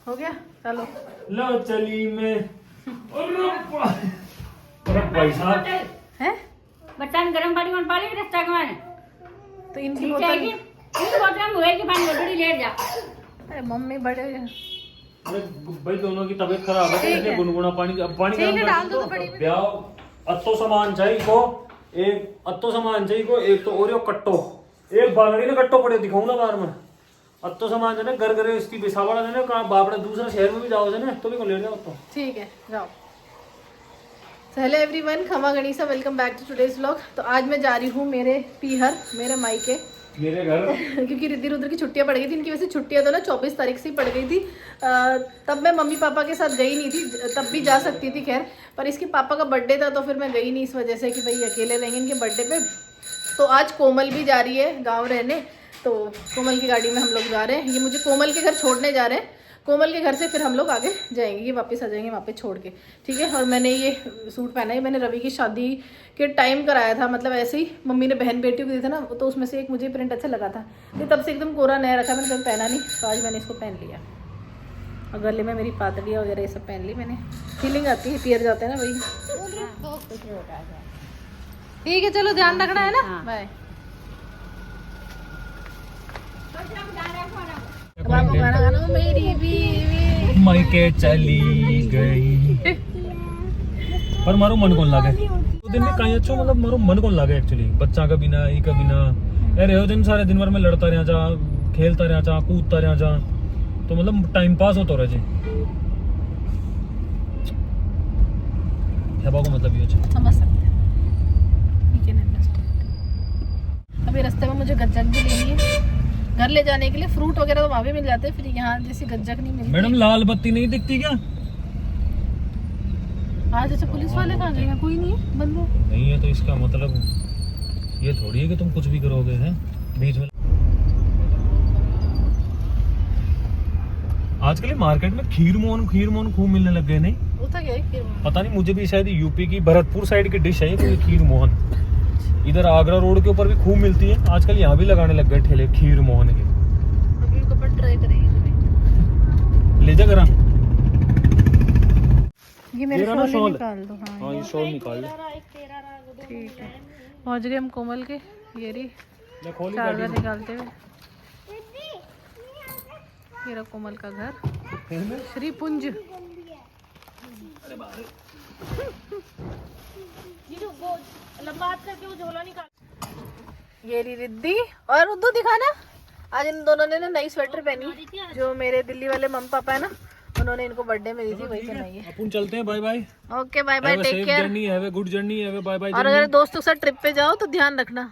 हो गया चलो लो चली मैं। अरे भाई साहब है बच्चा गरम पानी में पाली रास्ता के माने तो इनकी ठीक है बोतल। कि इनको बोतल में हुए कि पानी थोड़ी लेट जा। अरे मम्मी बड़े अरे भाई दोनों की तबीयत खराब है तो ठीक इसलिए है। गुनगुना पानी पानी ठीक है, गर्म डाल कर दो तो बड़ी में। ब्याह अत्तो सामान चाहिए को एक अत्तो सामान चाहिए को एक तो ओरियो कट्टो एक बांगड़ी ने कट्टो पड़े दिखाऊं ना बार में अत्तो सामान जो है घर घर इसकी बेसावड़ा है ना कहाँ बापड़ा दूसरा शहर में भी जाओ है ना तो भी को ले जाओ तो ठीक है जाओ। हेलो एवरीवन, खमा गणिसा, welcome back to today's vlog. तो आज मैं जा रही हूँ मेरे पीहर, मेरे मायके मेरे घर क्योंकि रिद्धि रुद्र की छुट्टियां पड़ गई थी। इनकी वैसे छुट्टियां तो ना 24 तारीख से ही पड़ गई थी। तब मैं मम्मी पापा के साथ गई नहीं थी, तब भी जा सकती थी खैर, पर इसके पापा का बर्थडे था तो फिर मैं गई नहीं इस वजह से कि भाई अकेले रहेंगे इनके बर्थडे पे। तो आज कोमल भी जा रही है गाँव रहने, तो कोमल की गाड़ी में हम लोग जा रहे हैं। ये मुझे कोमल के घर छोड़ने जा रहे हैं, कोमल के घर से फिर हम लोग आगे जाएंगे, ये वापस आ जाएंगे वहाँ पे छोड़ के। ठीक है। और मैंने ये सूट पहना है, मैंने रवि की शादी के टाइम कराया था, मतलब ऐसे ही मम्मी ने बहन बेटियों को दिया था ना, तो उसमें से एक मुझे प्रिंट अच्छा लगा था। ये तब से एकदम कोरा नया रखा, मैंने कभी पहना नहीं, तो आज मैंने इसको पहन लिया। और गले में मेरी पातड़ियाँ वगैरह ये सब पहन ली मैंने, फीलिंग आती है, पियर जाते हैं ना वही। ठीक है चलो, ध्यान रखना है ना, बाय। गाना गाना मेरी बीवी मायके चली गई पर मारो मन कौन लागे तो दिन में कहीं अच्छा मतलब मारो मन कौन लागे एक्चुअली बच्चा का बिना ई का बिना अरे हो दिन सारे दिन भर में लड़ता रहा जा खेलता रहा जा कूदता रहा जा तो मतलब टाइम पास होता रहे को मतलब ये समझ सकते हैं। अभी रास्ते में मुझे गज्जक भी लेनी है घर ले जाने के लिए, फ्रूट वगैरह तो वहाँ भी मिल जाते हैं, फिर यहाँ जैसी गज्जक नहीं मिलती। मैडम लाल बत्ती नहीं दिखती क्या आज अच्छा पुलिस वाले कहाँ गए हैं? कोई नहीं है, बंद है। नहीं है तो इसका मतलब ये थोड़ी है कि तुम कुछ भी करोगे हैं बीच में। आजकल ये मार्केट में खीर मोहन खूब मिलने लग गए नहीं होता क्या है खीर मोहन? पता नहीं मुझे भी शायद यूपी की भरतपुर साइड की डिश है कोई खीर मोहन। इधर आगरा रोड के ऊपर भी खूब मिलती है आजकल, यहाँ भी लगाने लग गए ठेले खीर मोहन के। अभी इनको पर ट्राई करेंगे। ले जा करा ये मेरे तेरा ना शॉल शॉल। निकाल दो। हाँ ये शॉल निकाल दे। ठीक है, पहुँच गए हम कोमल के। ये रही मैं खोली चार्जर निकालते हुए। ये रहा कोमल का घर, श्री पुंज। ये रही रिद्धि और उद्धू, दिखाना। आज इन दोनों ने ना नई स्वेटर पहनी, जो मेरे दिल्ली वाले मम्मी पापा है ना, उन्होंने इनको बर्थडे में दी थी, वही पहनाई है। अपन चलते हैं, bye bye. Okay bye bye, take care. Journey have a good journey have a bye bye. और अगर दोस्तों के साथ ट्रिप पे जाओ तो ध्यान रखना,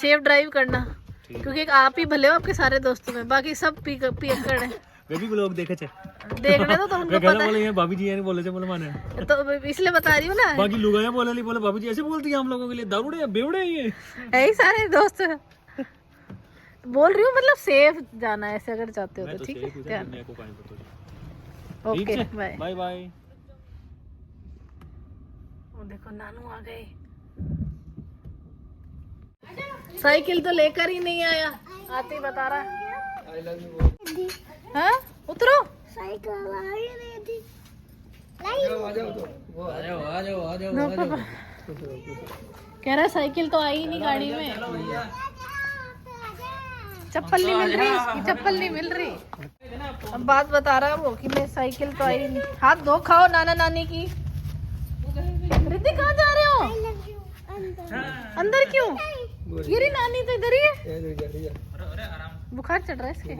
सेफ ड्राइव करना, क्योंकि एक आप ही भले हो आपके सारे दोस्तों में, बाकी सब पियक्कड़ है। वे भी ब्लॉग देखे थे देखने तो उनको पता बोले ये भाभी जी ने बोले थे बोले माने है, तो इसलिए बता रही हूँ ना। बाकी लोग आए बोले नहीं बोले भाभी जी ऐसे बोलती है हम लोगों के लिए दारूड़े या बेवड़े ये यही सारे दोस्त बोल रही हूँ, मतलब सेफ जाना है ऐसे अगर चाहते हो तो। ठीक है, ध्यान। Okay bye bye bye. देखो नानू आ गए, साइकिल तो लेकर ही नहीं आया, आते ही बता रहा है। हाँ उतरो, कह रहा साइकिल तो आई ही नहीं गाड़ी में, चप्पल नहीं मिल रही, इसकी चप्पल नहीं मिल रही। अब बात बता रहा है वो कि मैं साइकिल तो आई नहीं। हाथ धो खाओ नाना नानी की। रिद्धि कहाँ जा रहे हो? अंदर क्यों? ये रही नानी तो इधर ही है। बुखार चढ़ रहा है इसके।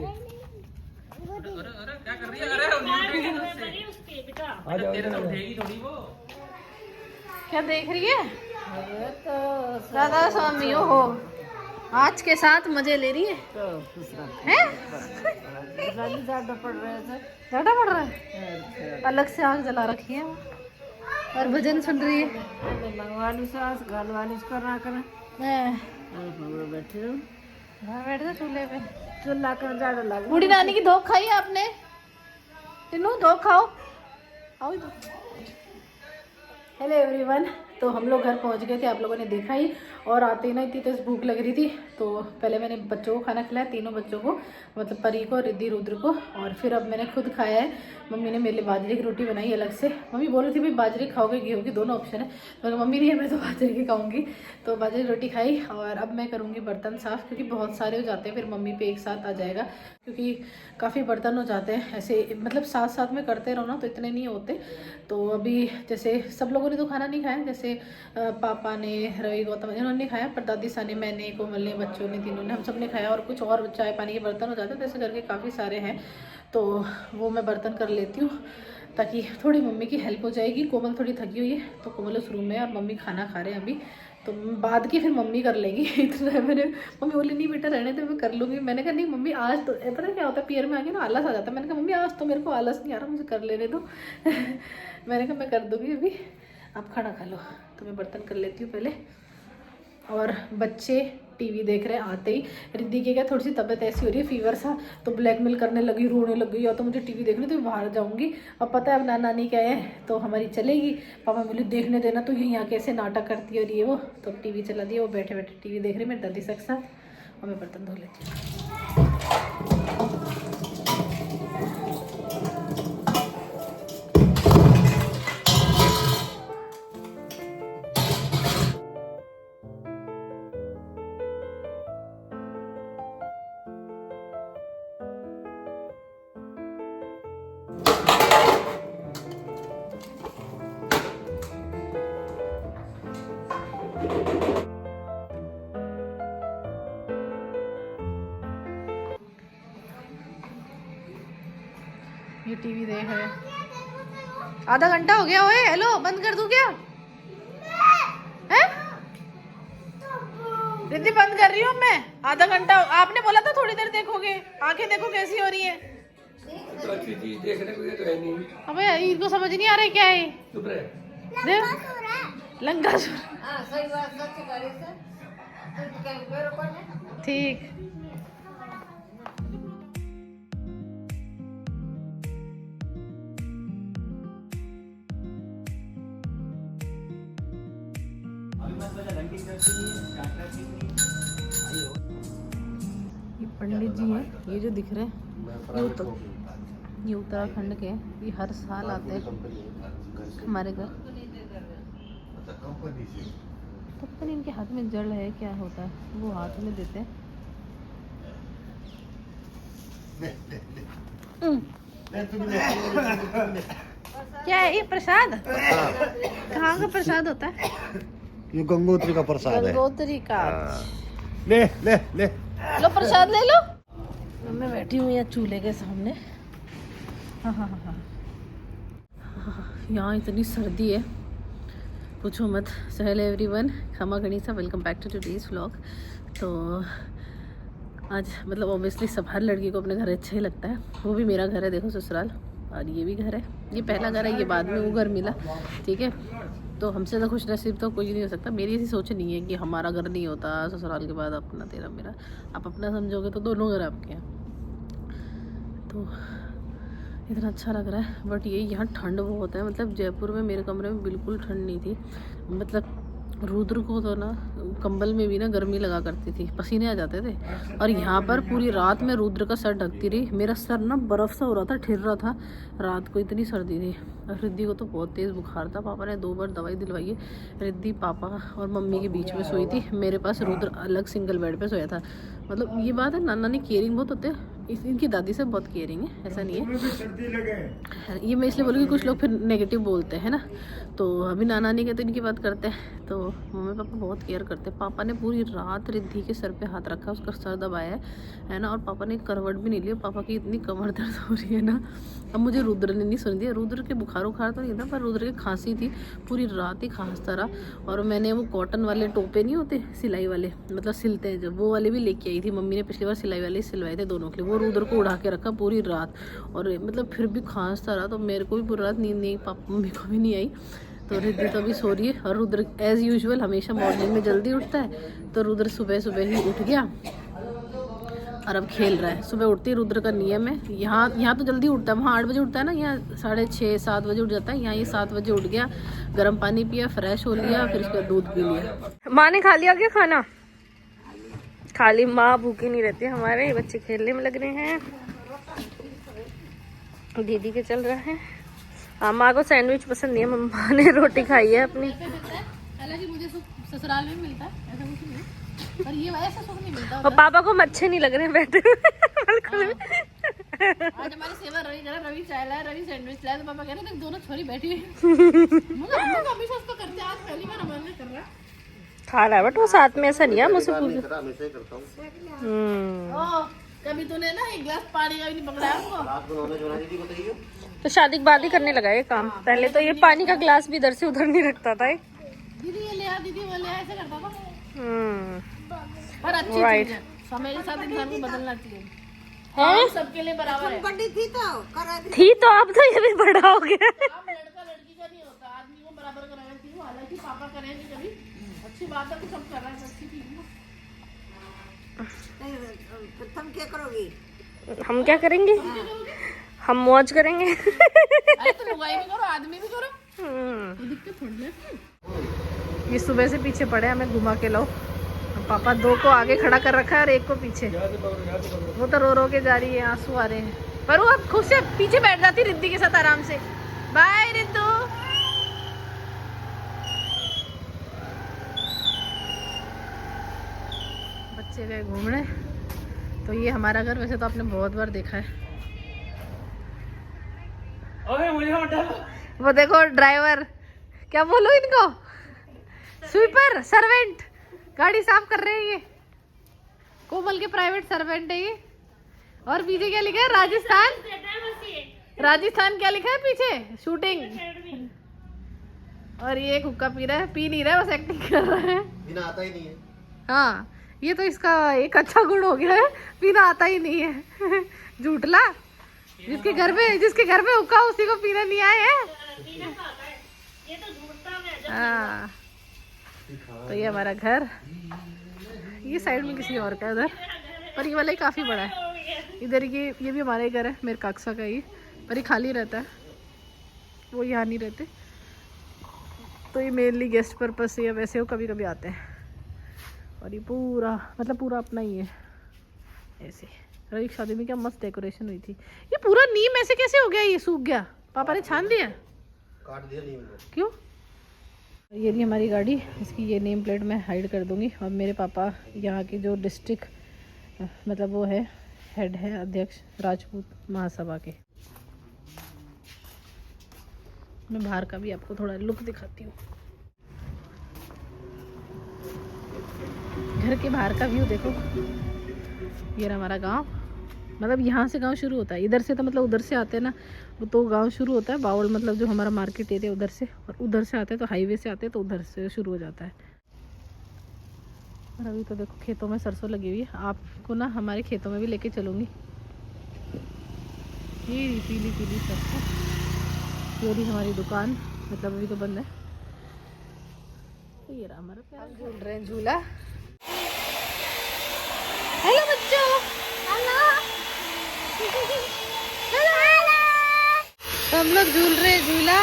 क्या देख रही है? राधा स्वामी हो, आज के साथ मजे ले रही है। ज्यादा पड़ रहा है, अलग से आग जला रखी है और भजन सुन रही है। बैठे चूल्हे पे, चूल्हा का ज्यादा लगा। बूढ़ी नानी की धोख खाई है आपने? टिनू धोख खाओ, आओ इधर। हेलो एवरीवन, तो हम लोग घर पहुंच गए थे, आप लोगों ने देखा ही। और आते ही ना इतनी तेज़ भूख लग रही थी, तो पहले मैंने बच्चों को खाना खिलाया, तीनों बच्चों को, मतलब परी को, रिद्धि, रुद्र को, और फिर अब मैंने खुद खाया है। मम्मी ने मेरे लिए बाजरे की रोटी बनाई अलग से। मम्मी बोल रही थी भाई बाजरे खाओगे गेहूँ की, दोनों ऑप्शन है, मगर मम्मी नहीं है, मैं तो बाजरे की खाऊंगी। तो बाजरे की रोटी खाई और अब मैं करूँगी बर्तन साफ़, क्योंकि बहुत सारे हो जाते हैं, फिर मम्मी पे एक साथ आ जाएगा, क्योंकि काफ़ी बर्तन हो जाते हैं ऐसे, मतलब साथ साथ में करते रहो ना तो इतने नहीं होते। तो अभी जैसे सब लोगों ने तो खाना नहीं खाया, जैसे पापा ने, रवि, गौतम इन्होंने नहीं खाया, पर दादी सा ने, मैंने, कोमल ने, बच्चों ने, तीनों ने, हम सब ने खाया। और कुछ और चाय पानी के बर्तन हो जाते हैं, तो ऐसे करके काफ़ी सारे हैं, तो वो मैं बर्तन कर लेती हूँ ताकि थोड़ी मम्मी की हेल्प हो जाएगी। कोमल थोड़ी थकी हुई है, तो कोमल उस रूम में है और मम्मी खाना खा रहे हैं अभी, तो बाद की फिर मम्मी कर लेगी। इतना मैंने, मम्मी बोली नहीं बेटा रहने तो मैं कर लूँगी। मैंने कहा नहीं मम्मी आज तो, पता है क्या होता है पियर में आके ना आलस आ जाता है। मैंने कहा मम्मी आज तो मेरे को आलस नहीं आ रहा, मुझे कर लेने दो। मैंने कहा मैं कर दूँगी अभी, आप खाना खा लो। तो मैं बर्तन कर लेती हूँ पहले। और बच्चे टीवी देख रहे हैं आते ही। रिद्धि की क्या थोड़ी सी तबीयत ऐसी हो रही है, फीवर सा, तो ब्लैकमेल करने लगी, रोने लग गई, या तो मुझे टीवी देखने, तो बाहर जाऊंगी। अब पता है अब नानी क्या है तो हमारी चलेगी। पापा बोले देखने देना, तो यहीं आके ऐसे नाटक करती है और ये वो, तो अब टीवी चला दिया, वो बैठे बैठे टीवी देख रहे मेरी दादी के साथ, और मैं बर्तन धो लेती हूँ। ये टीवी देख रहे हैं, आधा घंटा हो गया। ओए हेलो, बंद कर दूं क्या? हैं? रिद्धि बंद कर रही हूँ मैं, आधा घंटा। आपने बोला था थोड़ी देर देखोगे, आंखें देखो कैसी हो रही है। तो अच्छी चीज देखने को ये तो है नहीं। अबे इनको समझ नहीं आ रहा है क्या है। चुप रहे। लंकासुर। सही बात, सच करे सर। ठीक। ये पंडित जी हैं, ये जो दिख रहे हैं ये उत्तराखंड के हैं। ये हर साल आते हैं हमारे घर। पता नहीं इनके हाथ में जड़ है क्या होता है, वो हाथ में देते हैं। क्या है ये प्रसाद? कहाँ का प्रसाद होता है? ये गंगोत्री का प्रसाद है। गंगोत्री का। ले ले ले लो प्रसाद ले लो। मैं बैठी हूँ यहाँ चूल्हे के सामने। हाँ हाँ हाँ हाँ, यहाँ इतनी सर्दी है पूछो मत। सो हेलो एवरीवन, खमा गणिसा, welcome back to today's vlog. तो आज मतलब ऑब्वियसली सब हर लड़की को अपने घर अच्छा ही लगता है, वो भी मेरा घर है, देखो ससुराल, और ये भी घर है। ये पहला घर है, ये बाद में वो घर मिला, ठीक है। तो हमसे तो खुश नसीब तो कोई नहीं हो सकता। मेरी ऐसी सोच नहीं है कि हमारा घर नहीं होता ससुराल के बाद अपना, तेरा मेरा। आप अपना समझोगे तो दोनों घर आपके हैं। तो इतना अच्छा लग रहा है, बट ये यहाँ ठंड बहुत है। मतलब जयपुर में मेरे कमरे में बिल्कुल ठंड नहीं थी। मतलब रुद्र को तो ना कंबल में भी ना गर्मी लगा करती थी, पसीने आ जाते थे। और यहाँ पर पूरी रात में रुद्र का सर ढकती रही। मेरा सर ना बर्फ़ सा हो रहा था, ठिर रहा था रात को, इतनी सर्दी थी। और रिद्धि को तो बहुत तेज़ बुखार था, पापा ने 2 बार दवाई दिलवाई है। रिद्धि पापा और मम्मी के बीच में सोई थी, मेरे पास रुद्र अलग सिंगल बेड पे सोया था। मतलब ये बात है, नाना ने केयरिंग बहुत होते हैं, इनकी दादी से बहुत केयरिंग है, ऐसा नहीं है। ये मैं इसलिए बोलूँगी, कुछ लोग फिर नेगेटिव बोलते हैं ना, तो अभी नाना नहीं कहते, इनकी बात करते हैं। तो मम्मी पापा बहुत केयर करते हैं। पापा ने पूरी रात रिद्धि के सर पे हाथ रखा, उसका सर दबाया है ना, और पापा ने करवट भी नहीं लिया। पापा की इतनी कमर दर्द हो रही है ना। अब मुझे रुद्र ने नहीं सुन दिया। रुद्र के बुखार तो नहीं था, पर रुद्र की खांसी थी, पूरी रात ही खांसता रहा। और मैंने वो कॉटन वाले टोपे नहीं होते सिलाई वाले, मतलब सिलते हैं जब, वो वाले भी लेके आई थी। मम्मी ने पिछली बार सिलाई वाले सिलवाए थे दोनों के लिए, वो रुद्र को उड़ा के रखा पूरी रात। और मतलब फिर भी खांसता रहा, तो मेरे को भी पूरी रात नींद नहीं, पापा मम्मी को भी नहीं आई। तो रिद्धि तो अभी सो रही है। और रुद्र एज़ यूजुअल हमेशा मॉर्निंग में जल्दी उठता है, तो रुद्र सुबह सुबह ही उठ गया। और अब खेल रहा है। सुबह उठती रुद्र का नियम है, यहाँ तो जल्दी उठता है, वहाँ 8 बजे उठता है ना, यहाँ 6:30-7 बजे उठ जाता है। यहाँ ये 7 बजे उठ गया, गर्म पानी पिया, फ्रेश हो लिया, फिर उसके बाद दूध पी लिया। माँ ने खा लिया क्या खाना? खाली माँ भूखी नहीं रहती हमारे बच्चे खेलने में लग रहे हैं। दीदी के चल रहा है। हाँ, माँ को सैंडविच पसंद नहीं है, मम्मा ने रोटी खाई है अपनी। हालांकि मुझे ससुराल में मिलता है, ऐसा कुछ नहीं है, पर ये ऐसा सुख नहीं मिलता। और पापा को अच्छे नहीं लग रहे हैं बैठे हुए। आज हमारी सेवा रवि करा, रवि चाय लाया, रवि सैंडविच लाया, तो पापा कह रहे थे दोनों छोरी बैठी हुई। हमेशा उसको करते, आज पहली बार हमारे कर रहा है। खा रहा है बट वो साथ में ऐसा नहीं है मुझसे पूछ। हमेशा ही करता हूँ। कभी तूने ना एक गिलास पानी का भी नहीं पकड़ाया हमको। रात को नॉनवेज बना दीदी बताइए। तो शादी के बाद ही करने लगा ये काम। पहले तो ये पानी का गिलास भी इधर से उधर नहीं रखता था। दीदी ये ले आ, दीदी वो ले आ, ऐसे करता था। पर अच्छी Right. चीज है, समय के साथ इंसान को बदलना चाहिए। हैं? सबके लिए बराबर है। थी तो अब तो ये भी बड़ा हो गया। काम लड़का लड़की का नहीं होता, आदमी को बराबर कराना चाहिए। हालांकि पापा करेंगे कभी, अच्छी बात है, कुछ सब कर रहा है, अच्छी चीज है। तुम क्या करोगी? हम क्या करेंगे? हम मौज करेंगे। अरे तो लुगाई भी करो, आदमी भी करो, ये दिक्कत थोड़ी है। ये सुबह से पीछे पड़े, हमें घुमा के लाओ। पापा 2 को आगे खड़ा कर रखा है और 1 को पीछे। वो तो रो रो के जा रही है, आंसू आ रहे हैं, पर वो अब खुद से पीछे बैठ जाती रिद्धि के साथ आराम से। बाय रिद्धू। बच्चे गए घूमने। तो ये हमारा घर वैसे तो आपने बहुत बार देखा है। वो देखो ड्राइवर, क्या बोलो इनको, स्वीपर, सर्वेंट, गाड़ी साफ कर रहे हैं ये। कोमल के प्राइवेट सर्वेंट है ये। और पीछे क्या लिखा है? राजस्थान। राजस्थान क्या लिखा है पीछे? शूटिंग। और ये हुक्का पी रहा है, पी नहीं रहा है, बस एक्टिंग कर रहा है। बिना आता ही नहीं है। हाँ, ये तो इसका एक अच्छा गुण हो गया है, पीना आता ही नहीं है। झूठला, जिसके घर में हुक्का उसी को पीना नहीं आए है। हाँ, तो ये हमारा घर, ये साइड में किसी और का है उधर, पर ये वाला ही काफी बड़ा है। इधर ये भी हमारा ही घर है, मेरे काक्सा का ही, पर ये खाली रहता है, वो यहाँ नहीं रहते। तो ये मेनली गेस्ट पर्पस से या वैसे हो कभी कभी आते हैं। और ये पूरा पूरा अपना ही है ऐसे। रवि की शादी में क्या मस्त डेकोरेशन हुई थी। ये पूरा नीम ऐसे कैसे हो गया? ये सूख गया, पापा ने छान दिया, काट दिया नीम को। क्यों? ये रही हमारी गाड़ी, इसकी ये नेम प्लेट मैं हाइड कर दूंगी। और मेरे पापा यहाँ के जो डिस्ट्रिक्ट वो है, हेड है, अध्यक्ष राजपूत महासभा के। मैं बाहर का भी आपको थोड़ा लुक दिखाती हूँ। घर के बाहर का व्यू देखो। ये रहा हमारा गांव, यहाँ से गांव शुरू होता है। इधर से तो उधर से आते हैं ना, तो गांव शुरू होता है। बावल जो हमारा मार्केट एरिया उधर से, और उधर से आते हैं तो हाईवे से आते हैं तो उधर से शुरू हो जाता है। और अभी तो देखो खेतों में सरसों लगी हुई है। आपको ना हमारे खेतों में भी लेके चलूँगी। ये पीली पीली सरसों। ये रही हमारी दुकान, अभी तो बंद है। तो ये रहा हमारा प्यार। झूल रहे हैं झूला। हेलो बच्चों, हेलो हेलो। तो हम लोग झूल रहे हैं झूला,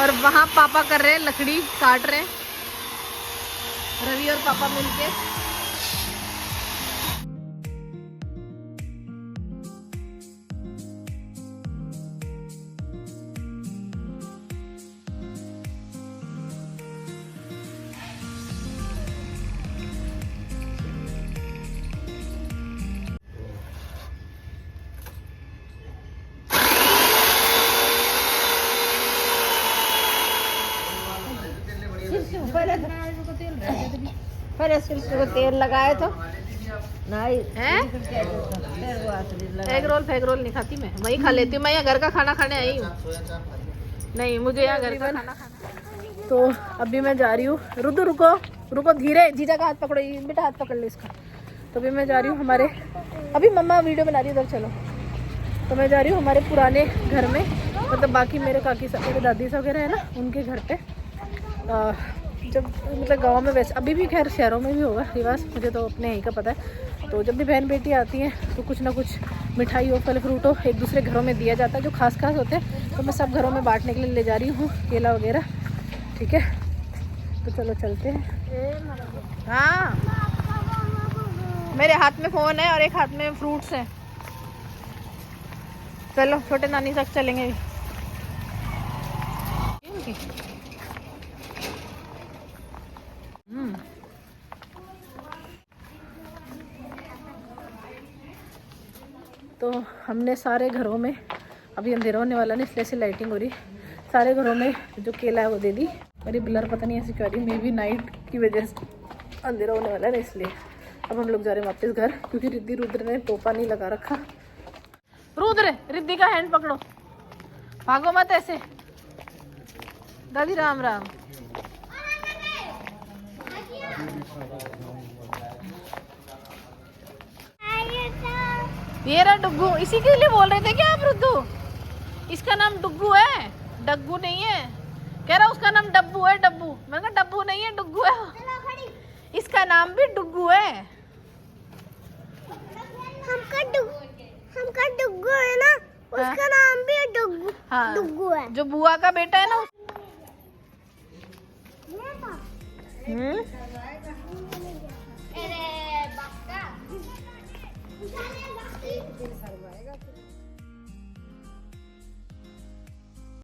और वहाँ पापा कर रहे हैं, लकड़ी काट रहे हैं, रवि और पापा मिलके। तेल लगाए तो नहीं एग रोल नहीं खाती मैं, वही खा लेती हूँ। मैं यहाँ घर का खाना खाने आई हूँ, नहीं मुझे यहाँ घर का खाना खाना। तो अभी मैं जा रही हूँ, रुको धीरे, जीजा का हाथ पकड़ो, बेटा हाथ पकड़ ले इसका। तो अभी मैं जा रही हूँ अभी मम्मा वीडियो बना रही है, उधर चलो। तो मैं जा रही हूँ हमारे पुराने घर में, बाकी मेरे काकी सब, मेरे दादी सब वगैरह है ना, उनके घर पे। जब गांव में वैसे, अभी भी खैर शहरों में भी होगा रिवाज, मुझे तो अपने यहीं का पता है। तो जब भी बहन बेटी आती हैं तो कुछ ना कुछ मिठाई हो, फल फ्रूट हो, एक दूसरे घरों में दिया जाता है जो खास होते हैं। तो मैं सब घरों में बांटने के लिए ले जा रही हूँ केला वगैरह। ठीक है, तो चलो चलते हैं। हाँ, मेरे हाथ में फ़ोन है और एक हाथ में फ्रूट्स हैं। चलो छोटे नानी तक चलेंगे। तो हमने सारे घरों में, अभी अंधेरा होने वाला नहीं इसलिए ऐसी लाइटिंग हो रही, सारे घरों में जो केला है वो दे दी। मेरी ब्लर पता नहीं ऐसी क्यों आ रही, मे बी नाइट की वजह से अंधेरा होने वाला है ना इसलिए। अब हम लोग जा रहे हैं वापस घर, क्योंकि रिद्धि रुद्र ने टोपा नहीं लगा रखा। रुद्र, रिद्धि का हैंड पकड़ो, भागो मत ऐसे। दादी राम राम। ये रहा डुग्गू, इसी के लिए बोल रहे थे क्या आप रुद्दू? इसका नाम डुग्गू है, डग्गू नहीं है। कह रहा उसका नाम डब्बू है, डब्बू। मैंने कहा डब्बू नहीं है, डुग्गू है। इसका नाम भी डुग्गू है। हमका डुग्गू है ना, उसका नाम भी डुग्गू। हाँ, डुग्गू है। जो बुआ का बेटा है ना।